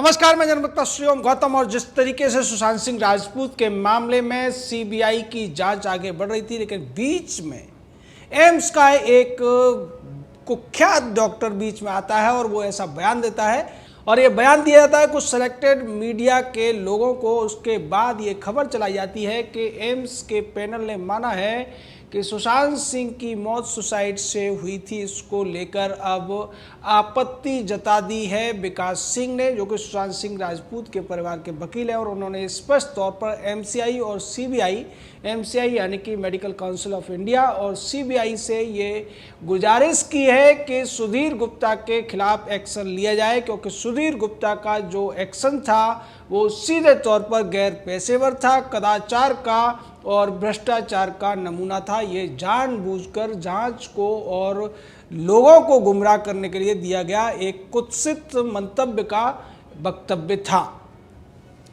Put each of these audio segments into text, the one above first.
नमस्कार, मैं जनमत श्रीओम गौतम। और जिस तरीके से सुशांत सिंह राजपूत के मामले में सीबीआई की जांच आगे बढ़ रही थी, लेकिन बीच में एम्स का एक कुख्यात डॉक्टर बीच में आता है और वो ऐसा बयान देता है, और ये बयान दिया जाता है कुछ सेलेक्टेड मीडिया के लोगों को। उसके बाद ये खबर चलाई जाती है कि एम्स के पैनल ने माना है कि सुशांत सिंह की मौत सुसाइड से हुई थी। इसको लेकर अब आपत्ति जता दी है विकास सिंह ने, जो कि सुशांत सिंह राजपूत के परिवार के वकील हैं, और उन्होंने स्पष्ट तौर पर एमसीआई और सीबीआई, एमसीआई यानी कि मेडिकल काउंसिल ऑफ इंडिया, और सीबीआई से ये गुजारिश की है कि सुधीर गुप्ता के खिलाफ एक्शन लिया जाए, क्योंकि सुधीर गुप्ता का जो एक्शन था वो सीधे तौर पर गैर पेशेवर था, कदाचार का और भ्रष्टाचार का नमूना था। ये जानबूझकर जांच को और लोगों को गुमराह करने के लिए दिया गया एक कुत्सित मंतव्य का वक्तव्य था।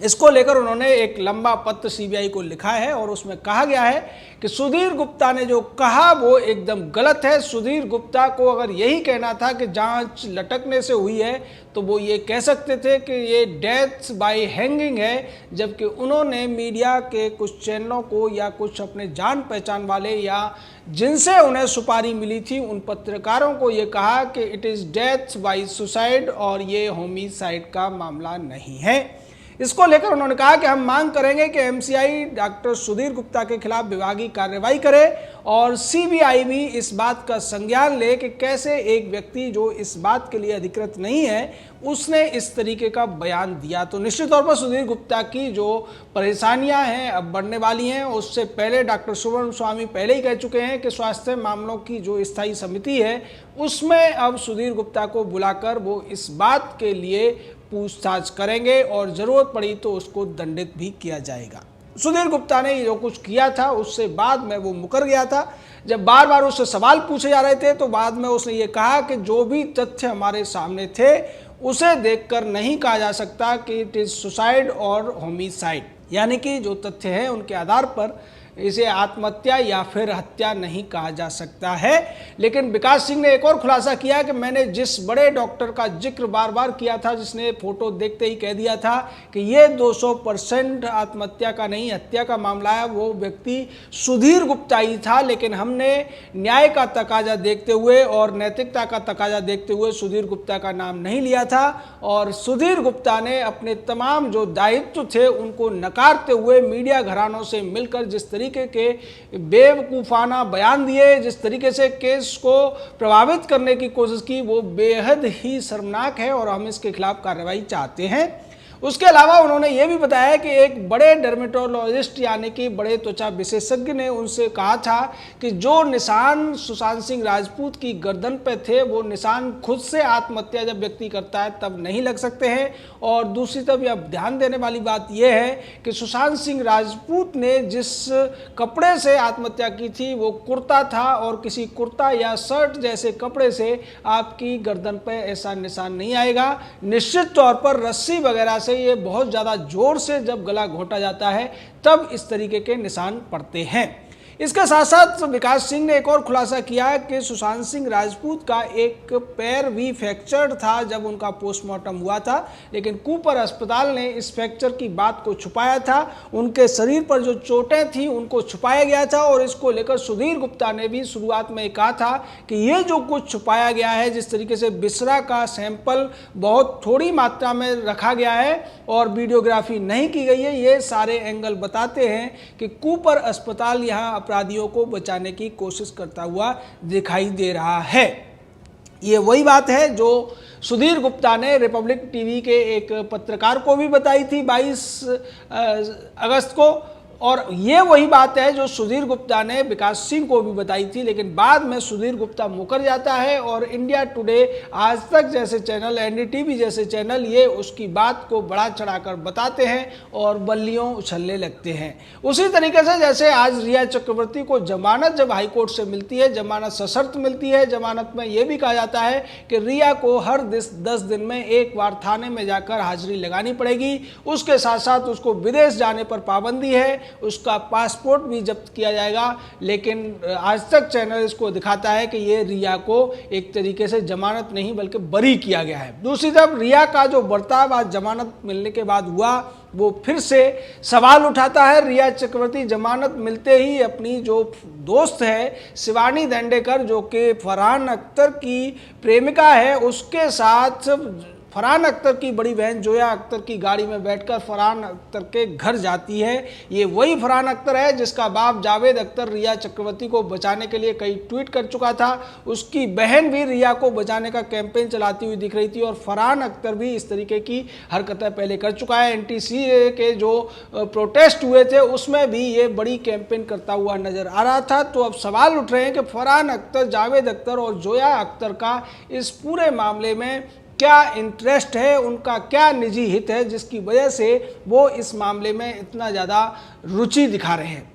इसको लेकर उन्होंने एक लंबा पत्र सीबीआई को लिखा है और उसमें कहा गया है कि सुधीर गुप्ता ने जो कहा वो एकदम गलत है। सुधीर गुप्ता को अगर यही कहना था कि जांच लटकने से हुई है, तो वो ये कह सकते थे कि ये डेथ बाय हैंगिंग है, जबकि उन्होंने मीडिया के कुछ चैनलों को या कुछ अपने जान पहचान वाले या जिनसे उन्हें सुपारी मिली थी उन पत्रकारों को ये कहा कि it is death by suicide और ये होमिसाइड का मामला नहीं है। इसको लेकर उन्होंने कहा कि हम मांग करेंगे कि एमसीआई डॉक्टर सुधीर गुप्ता के खिलाफ विभागीय कार्रवाई करे और सीबीआई भी इस बात का संज्ञान ले कि कैसे एक व्यक्ति जो इस बात के लिए अधिकृत नहीं है उसने इस तरीके का बयान दिया। तो निश्चित तौर पर सुधीर गुप्ता की जो परेशानियां हैं अब बढ़ने वाली हैं। उससे पहले डॉक्टर सुब्रमण्यम स्वामी पहले ही कह चुके हैं कि स्वास्थ्य मामलों की जो स्थायी समिति है उसमें अब सुधीर गुप्ता को बुलाकर वो इस बात के लिए पूछताछ करेंगे और जरूरत पड़ी तो उसको दंडित भी किया जाएगा। सुधीर गुप्ता ने जो कुछ किया था उससे बाद में वो मुकर गया था। जब बार बार उससे सवाल पूछे जा रहे थे तो बाद में उसने ये कहा कि जो भी तथ्य हमारे सामने थे उसे देखकर नहीं कहा जा सकता कि इट इज सुसाइड और होमिसाइड, यानी कि जो तथ्य हैं उनके आधार पर इसे आत्महत्या या फिर हत्या नहीं कहा जा सकता है। लेकिन विकास सिंह ने एक और खुलासा किया कि मैंने जिस बड़े डॉक्टर का जिक्र बार बार किया था, जिसने फोटो देखते ही कह दिया था कि ये 200% आत्महत्या का नहीं हत्या का मामला है, वो व्यक्ति सुधीर गुप्ता ही था। लेकिन हमने न्याय का तकाजा देखते हुए और नैतिकता का तकाजा देखते हुए सुधीर गुप्ता का नाम नहीं लिया था, और सुधीर गुप्ता ने अपने तमाम जो दायित्व थे उनको नकारते हुए मीडिया घरानों से मिलकर जिस तरीके के बेवकूफाना बयान दिए, जिस तरीके से केस को प्रभावित करने की कोशिश की, वो बेहद ही शर्मनाक है और हम इसके खिलाफ कार्रवाई चाहते हैं। उसके अलावा उन्होंने ये भी बताया कि एक बड़े डर्मेटोलॉजिस्ट यानी कि बड़े त्वचा विशेषज्ञ ने उनसे कहा था कि जो निशान सुशांत सिंह राजपूत की गर्दन पे थे वो निशान खुद से आत्महत्या जब व्यक्ति करता है तब नहीं लग सकते हैं। और दूसरी तरफ यह ध्यान देने वाली बात यह है कि सुशांत सिंह राजपूत ने जिस कपड़े से आत्महत्या की थी वो कुर्ता था, और किसी कुर्ता या शर्ट जैसे कपड़े से आपकी गर्दन पे ऐसा निशान नहीं आएगा। निश्चित तौर पर रस्सी वगैरह से ये बहुत ज़्यादा जोर से जब गला घोंटा जाता है तब इस तरीके के निशान पड़ते हैं। इसके साथ साथ विकास सिंह ने एक और खुलासा किया कि सुशांत सिंह राजपूत का एक पैर भी फ्रैक्चर्ड था जब उनका पोस्टमार्टम हुआ था, लेकिन कूपर अस्पताल ने इस फ्रैक्चर की बात को छुपाया था। उनके शरीर पर जो चोटें थी उनको छुपाया गया था, और इसको लेकर सुधीर गुप्ता ने भी शुरुआत में कहा था कि ये जो कुछ छुपाया गया है, जिस तरीके से बिसरा का सैंपल बहुत थोड़ी मात्रा में रखा गया है और वीडियोग्राफी नहीं की गई है, ये सारे एंगल बताते हैं कि कूपर अस्पताल यहाँ अपराधियों को बचाने की कोशिश करता हुआ दिखाई दे रहा है। ये वही बात है जो सुधीर गुप्ता ने रिपब्लिक टीवी के एक पत्रकार को भी बताई थी 22 अगस्त को, और ये वही बात है जो सुधीर गुप्ता ने विकास सिंह को भी बताई थी। लेकिन बाद में सुधीर गुप्ता मुकर जाता है और इंडिया टुडे, आज तक जैसे चैनल, एनडीटीवी जैसे चैनल ये उसकी बात को बढ़ा चढ़ाकर बताते हैं और बल्लियों उछलने लगते हैं। उसी तरीके से जैसे आज रिया चक्रवर्ती को जमानत जब हाईकोर्ट से मिलती है, जमानत सशर्त मिलती है, जमानत में ये भी कहा जाता है कि रिया को हर 10 दिन में एक बार थाने में जाकर हाजिरी लगानी पड़ेगी। उसके साथ साथ उसको विदेश जाने पर पाबंदी है, उसका पासपोर्ट भी जब्त किया जाएगा। लेकिन आज तक चैनल इसको दिखाता है कि ये रिया को एक तरीके से जमानत नहीं बल्कि बरी किया गया है। दूसरी तरफ रिया का जो बर्ताव आज जमानत मिलने के बाद हुआ वो फिर से सवाल उठाता है। रिया चक्रवर्ती जमानत मिलते ही अपनी जो दोस्त है शिवानी दांडेकर, जो कि फरहान अख्तर की प्रेमिका है, उसके साथ फरहान अख्तर की बड़ी बहन जोया अख्तर की गाड़ी में बैठकर फरहान अख्तर के घर जाती है। ये वही फरहान अख्तर है जिसका बाप जावेद अख्तर रिया चक्रवर्ती को बचाने के लिए कई ट्वीट कर चुका था। उसकी बहन भी रिया को बचाने का कैंपेन चलाती हुई दिख रही थी और फरहान अख्तर भी इस तरीके की हरकतें पहले कर चुका है। NTCA के जो प्रोटेस्ट हुए थे उसमें भी ये बड़ी कैंपेन करता हुआ नजर आ रहा था। तो अब सवाल उठ रहे हैं कि फरहान अख्तर, जावेद अख्तर और जोया अख्तर का इस पूरे मामले में क्या इंटरेस्ट है, उनका क्या निजी हित है जिसकी वजह से वो इस मामले में इतना ज़्यादा रुचि दिखा रहे हैं।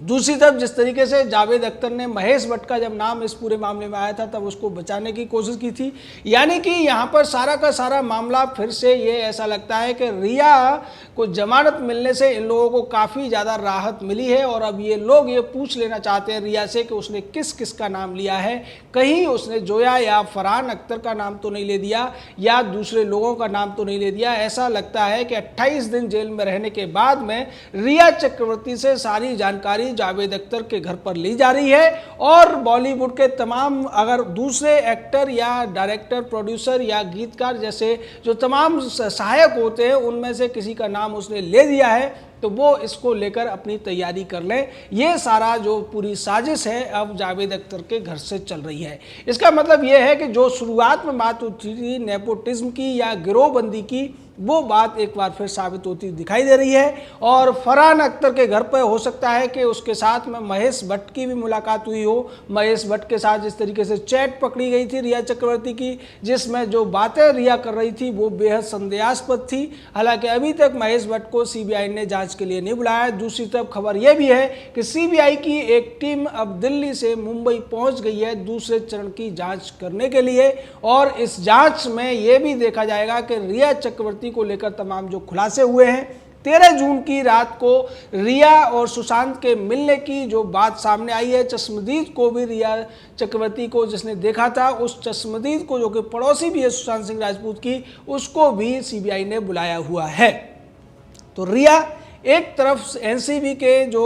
दूसरी तरफ जिस तरीके से जावेद अख्तर ने महेश भट्ट का जब नाम इस पूरे मामले में आया था तब उसको बचाने की कोशिश की थी, यानी कि यहाँ पर सारा का सारा मामला फिर से ये ऐसा लगता है कि रिया को जमानत मिलने से इन लोगों को काफ़ी ज़्यादा राहत मिली है और अब ये लोग ये पूछ लेना चाहते हैं रिया से कि उसने किस किस का नाम लिया है, कहीं उसने जोया या फरहान अख्तर का नाम तो नहीं ले दिया या दूसरे लोगों का नाम तो नहीं ले दिया। ऐसा लगता है कि 28 दिन जेल में रहने के बाद में रिया चक्रवर्ती से सारी जानकारी जावेद अख्तर के घर पर ली जा रही है और बॉलीवुड के तमाम अगर दूसरे एक्टर या डायरेक्टर, प्रोड्यूसर या गीतकार जैसे जो तमाम सहायक होते हैं उनमें से किसी का नाम उसने ले दिया है तो वो इसको लेकर अपनी तैयारी कर लें। ये सारा जो पूरी साजिश है अब जावेद अख्तर के घर से चल रही है। इसका मतलब ये है कि जो शुरुआत में बात होती थी नेपोटिज्म की या गिरोहबंदी की, वो बात एक बार फिर साबित होती दिखाई दे रही है। और फरहान अख्तर के घर पर हो सकता है कि उसके साथ में महेश भट्ट की भी मुलाकात हुई हो। महेश भट्ट के साथ जिस तरीके से चैट पकड़ी गई थी रिया चक्रवर्ती की, जिसमें जो बातें रिया कर रही थी वो बेहद संदेहास्पद थी। हालांकि अभी तक महेश भट्ट को CBI ने जांच के लिए नहीं बुलाया। दूसरी तरफ खबर यह भी है कि CBI की एक टीम अब दिल्ली से मुंबई पहुंच गई है दूसरे चरण की जाँच करने के लिए और इस जाँच में यह भी देखा जाएगा कि रिया चक्रवर्ती को लेकर तमाम जो खुलासे हुए हैं। 13 जून की रात को रिया और सुशांत के मिलने की जो बात सामने आई है, चश्मदीद को भी रिया चक्रवर्ती को जिसने देखा था, उस चश्मदीद को जो कि पड़ोसी भी है सुशांत सिंह राजपूत की, उसको भी CBI ने बुलाया हुआ है। तो रिया एक तरफ NCB के जो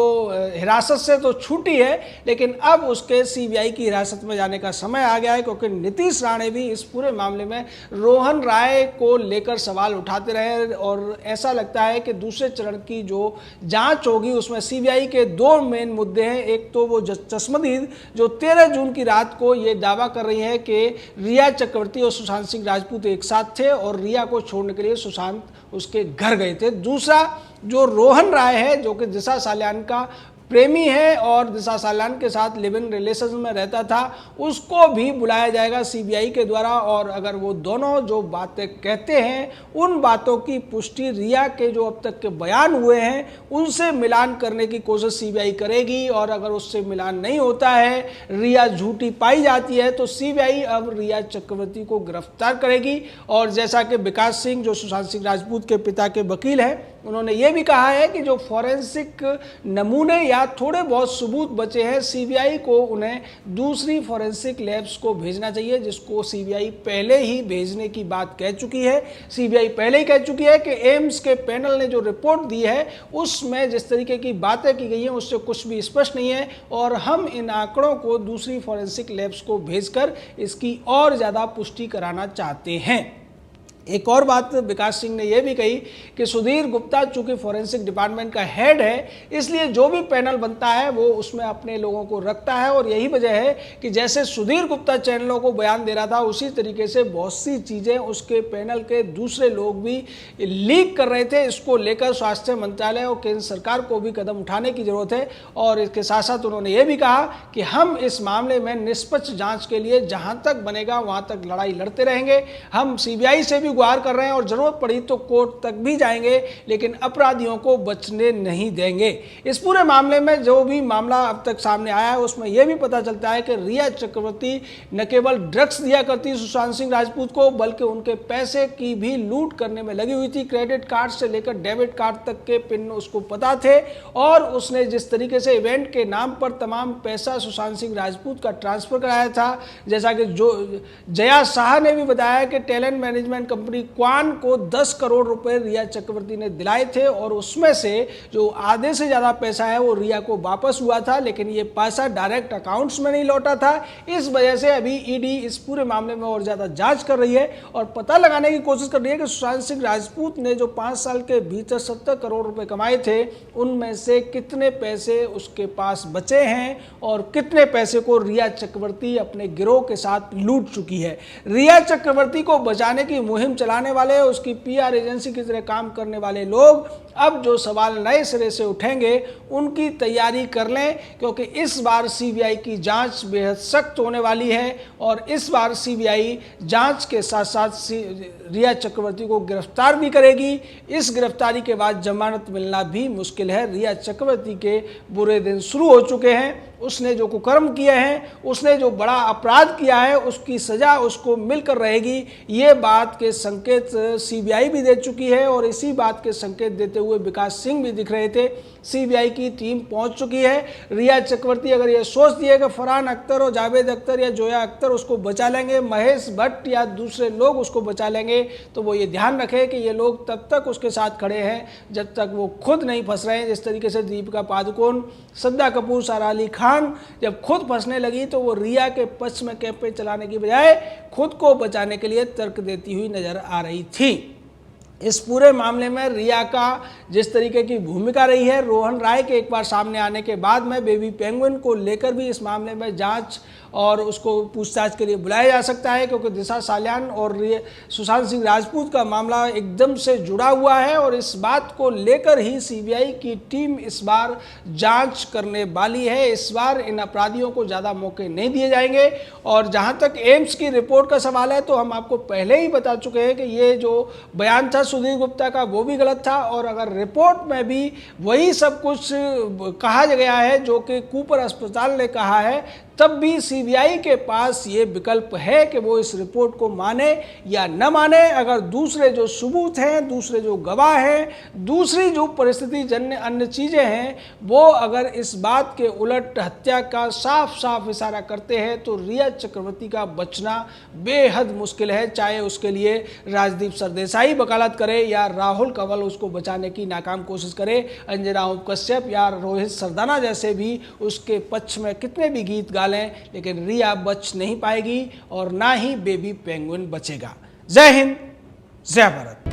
हिरासत से तो छूटी है लेकिन अब उसके CBI की हिरासत में जाने का समय आ गया है, क्योंकि नीतीश राणे भी इस पूरे मामले में रोहन राय को लेकर सवाल उठाते रहे और ऐसा लगता है कि दूसरे चरण की जो जांच होगी उसमें CBI के दो मेन मुद्दे हैं। एक तो वो चश्मदीद जो 13 जून की रात को ये दावा कर रही है कि रिया चक्रवर्ती और सुशांत सिंह राजपूत एक साथ थे और रिया को छोड़ने के लिए सुशांत उसके घर गए थे। दूसरा जो रोहन राय है जो कि दिशा सालियान का प्रेमी है और दिशा सालियान के साथ लिव इन रिलेशन में रहता था, उसको भी बुलाया जाएगा CBI के द्वारा और अगर वो दोनों जो बातें कहते हैं उन बातों की पुष्टि रिया के जो अब तक के बयान हुए हैं उनसे मिलान करने की कोशिश CBI करेगी और अगर उससे मिलान नहीं होता है, रिया झूठी पाई जाती है, तो CBI अब रिया चक्रवर्ती को गिरफ्तार करेगी। और जैसा कि विकास सिंह जो सुशांत सिंह राजपूत के पिता के वकील हैं, उन्होंने ये भी कहा है कि जो फॉरेंसिक नमूने या थोड़े बहुत सबूत बचे हैं CBI को उन्हें दूसरी फॉरेंसिक लैब्स को भेजना चाहिए, जिसको CBI पहले ही भेजने की बात कह चुकी है। CBI पहले ही कह चुकी है कि एम्स के पैनल ने जो रिपोर्ट दी है उसमें जिस तरीके की बातें की गई हैं उससे कुछ भी स्पष्ट नहीं है और हम इन आंकड़ों को दूसरी फॉरेंसिक लैब्स को भेजकर इसकी और ज़्यादा पुष्टि कराना चाहते हैं। एक और बात विकास सिंह ने यह भी कही कि सुधीर गुप्ता चूंकि फॉरेंसिक डिपार्टमेंट का हेड है, इसलिए जो भी पैनल बनता है वो उसमें अपने लोगों को रखता है और यही वजह है कि जैसे सुधीर गुप्ता चैनलों को बयान दे रहा था उसी तरीके से बहुत सी चीज़ें उसके पैनल के दूसरे लोग भी लीक कर रहे थे। इसको लेकर स्वास्थ्य मंत्रालय और केंद्र सरकार को भी कदम उठाने की जरूरत है और इसके साथ साथ उन्होंने ये भी कहा कि हम इस मामले में निष्पक्ष जाँच के लिए जहाँ तक बनेगा वहाँ तक लड़ाई लड़ते रहेंगे। हम CBI से भी गुहार कर रहे हैं और जरूरत पड़ी तो कोर्ट तक भी जाएंगे, लेकिन अपराधियों को बचने नहीं देंगे। इस पूरे मामले में जो भी मामला अब तक सामने आया है उसमें यह भी पता चलता है कि रिया चक्रवर्ती न केवल ड्रग्स दिया करती सुशांत सिंह राजपूत को, बल्कि उनके पैसे की भी लूट करने में लगी हुई थी। क्रेडिट कार्ड से लेकर डेबिट कार्ड तक के पिन उसको पता थे और उसने जिस तरीके से इवेंट के नाम पर तमाम पैसा सुशांत सिंह राजपूत का ट्रांसफर कराया था, जैसा कि जो जया शाह ने भी बताया कि टैलेंट मैनेजमेंट कंपनी क्वान को 10 करोड़ रुपए रिया चक्रवर्ती ने दिलाए थे और उसमें से जो आधे से ज्यादा पैसा है वो रिया को वापस हुआ था, लेकिन ये पैसा डायरेक्ट अकाउंट्स में नहीं लौटा था। इस वजह से अभी ईडी इस पूरे मामले में और ज्यादा जांच कर रही है और पता लगाने की कोशिश कर रही है कि सुशांत सिंह राजपूत ने जो 5 साल के भीतर 70 करोड़ रुपए कमाए थे उनमें से कितने पैसे उसके पास बचे हैं और कितने पैसे को रिया चक्रवर्ती अपने गिरोह के साथ लूट चुकी है। रिया चक्रवर्ती को बचाने की मुहिम चलाने वाले, उसकी पीआर एजेंसी की तरह काम करने वाले लोग अब जो सवाल नए सिरे से उठेंगे उनकी तैयारी कर लें, क्योंकि इस बार सीबीआई की जांच बेहद सख्त होने वाली है और इस बार सीबीआई जांच के साथ साथ रिया चक्रवर्ती को गिरफ्तार भी करेगी। इस गिरफ्तारी के बाद जमानत मिलना भी मुश्किल है। रिया चक्रवर्ती के बुरे दिन शुरू हो चुके हैं। उसने जो कुकर्म किए हैं, उसने जो बड़ा अपराध किया है, उसकी सजा उसको मिलकर रहेगी। ये बात के संकेत सीबीआई भी दे चुकी है और इसी बात के संकेत देते हुए विकास सिंह भी दिख रहे थे। सीबीआई की टीम पहुंच चुकी है। रिया चक्रवर्ती अगर ये सोचती है कि फरहान अख्तर और जावेद अख्तर या जोया अख्तर उसको बचा लेंगे, महेश भट्ट या दूसरे लोग उसको बचा लेंगे, तो वो ये ध्यान रखे कि ये लोग तब तक उसके साथ खड़े हैं जब तक वो खुद नहीं फंस रहे हैं। जिस तरीके से दीपिका पादुकोण, श्रद्धा कपूर, सारा अली खान जब खुद फंसने लगी तो वो रिया के पक्ष में कैंपेन चलाने की बजाय खुद को बचाने के लिए तर्क देती हुई नजर आ रही थी। इस पूरे मामले में रिया का जिस तरीके की भूमिका रही है, रोहन राय के एक बार सामने आने के बाद में बेबी पेंगुइन को लेकर भी इस मामले में जांच और उसको पूछताछ के लिए बुलाया जा सकता है, क्योंकि दिशा सालियान और सुशांत सिंह राजपूत का मामला एकदम से जुड़ा हुआ है और इस बात को लेकर ही सीबीआई की टीम इस बार जांच करने वाली है। इस बार इन अपराधियों को ज़्यादा मौके नहीं दिए जाएंगे। और जहां तक एम्स की रिपोर्ट का सवाल है, तो हम आपको पहले ही बता चुके हैं कि ये जो बयान था सुधीर गुप्ता का वो भी गलत था और अगर रिपोर्ट में भी वही सब कुछ कहा गया है जो कि कूपर अस्पताल ने कहा है, तब भी सीबीआई के पास ये विकल्प है कि वो इस रिपोर्ट को माने या न माने। अगर दूसरे जो सबूत हैं, दूसरे जो गवाह हैं, दूसरी जो परिस्थिति जन्य अन्य चीज़ें हैं, वो अगर इस बात के उलट हत्या का साफ साफ इशारा करते हैं तो रिया चक्रवर्ती का बचना बेहद मुश्किल है। चाहे उसके लिए राजदीप सरदेसाई वकालत करे या राहुल कंवल उसको बचाने की नाकाम कोशिश करे, अंजना कश्यप या रोहित सरदाना जैसे भी उसके पक्ष में कितने भी गीत गा लें, लेकिन रिया बच नहीं पाएगी और ना ही बेबी पेंगुइन बचेगा। जय हिंद, जय भारत।